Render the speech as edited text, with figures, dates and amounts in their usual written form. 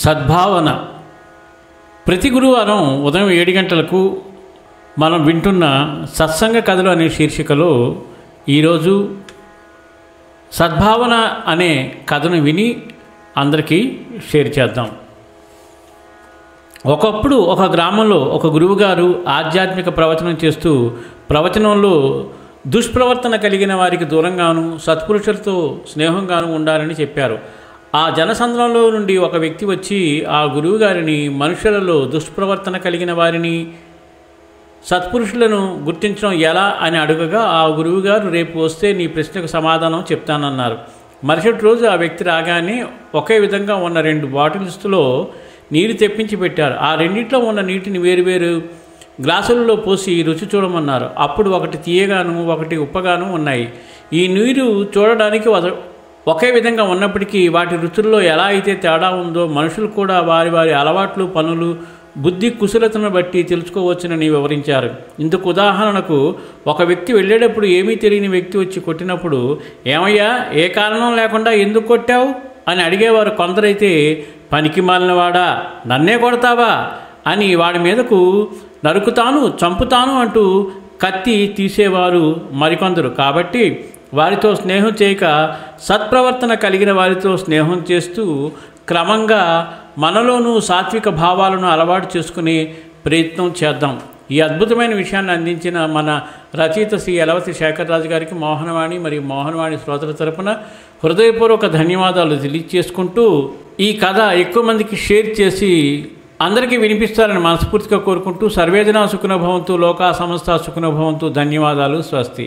సద్భావన. ప్రతి గురువారం ఉదయం 7 గంటలకు మనం వింటున్న సత్సంగ కథలు అనే శీర్షికలో ఈరోజు సద్భావన అనే కథను విని అందరికీ షేర్ చేద్దాం. ఒకప్పుడు ఒక గ్రామంలో ఒక గురువుగారు ఆధ్యాత్మిక ప్రవచనం చేస్తూ ప్రవచనంలో దుష్ప్రవర్తన కలిగిన వారికి దూరంగాను సత్పురుషులతో స్నేహంగాను ఉండాలని చెప్పారు. ఆ జనసంద్రంలో నుండి ఒక వ్యక్తి వచ్చి ఆ గురువుగారిని మనుషులలో దుష్ప్రవర్తన కలిగిన వారిని సత్పురుషులను గుర్తించడం ఎలా అని అడుగగా ఆ గురువుగారు రేపు వస్తే నీ ప్రశ్నకు సమాధానం చెప్తానన్నారు. మరుసటి రోజు ఆ వ్యక్తి రాగానే ఒకే విధంగా ఉన్న 2 బాటిల్స్లో నీరు తెప్పించి పెట్టారు. ఆ రెండిట్లో ఉన్న నీటిని వేరువేరు గ్లాసులలో పోసి రుచి చూడమన్నారు. అప్పుడు ఒకటి తీయగాను ఒకటి ఉప్పగాను ఉన్నాయి. ఈ నీరు చూడడానికి ఒకే విధంగా ఉన్నప్పటికీ వాటి రుచుల్లో ఎలా అయితే తేడా ఉందో మనుషులు కూడా వారి వారి అలవాట్లు, పనులు, బుద్ధి కుశలతను బట్టి తెలుసుకోవచ్చునని వివరించారు. ఇందుకు ఉదాహరణకు ఒక వ్యక్తి వెళ్ళేటప్పుడు ఏమీ తెలియని వ్యక్తి వచ్చి కొట్టినప్పుడు ఏమయ్యా ఏ కారణం లేకుండా ఎందుకు కొట్టావు అని అడిగేవారు కొందరైతే, పనికి మాలినవాడా నన్నే కొడతావా అని వాడి మీదకు నరుకుతాను చంపుతాను అంటూ కత్తి తీసేవారు మరికొందరు. కాబట్టి వారితో స్నేహం చేయక సత్ప్రవర్తన కలిగిన వారితో స్నేహం చేస్తూ క్రమంగా మనలోనూ సాత్విక భావాలను అలవాటు చేసుకునే ప్రయత్నం చేద్దాం. ఈ అద్భుతమైన విషయాన్ని అందించిన మన రచయిత శ్రీ యలవతి శేఖర్ రాజు గారికి మోహనవాణి మరియు మోహనవాణి శ్రోతల తరపున హృదయపూర్వక ధన్యవాదాలు తెలియజేసుకుంటూ ఈ కథ ఎక్కువ మందికి షేర్ చేసి అందరికీ వినిపిస్తారని మనస్ఫూర్తిగా కోరుకుంటూ సర్వేజనా సుఖినో భవంతు, లోకా సమస్తా సుఖినో భవంతు. ధన్యవాదాలు. స్వస్తి.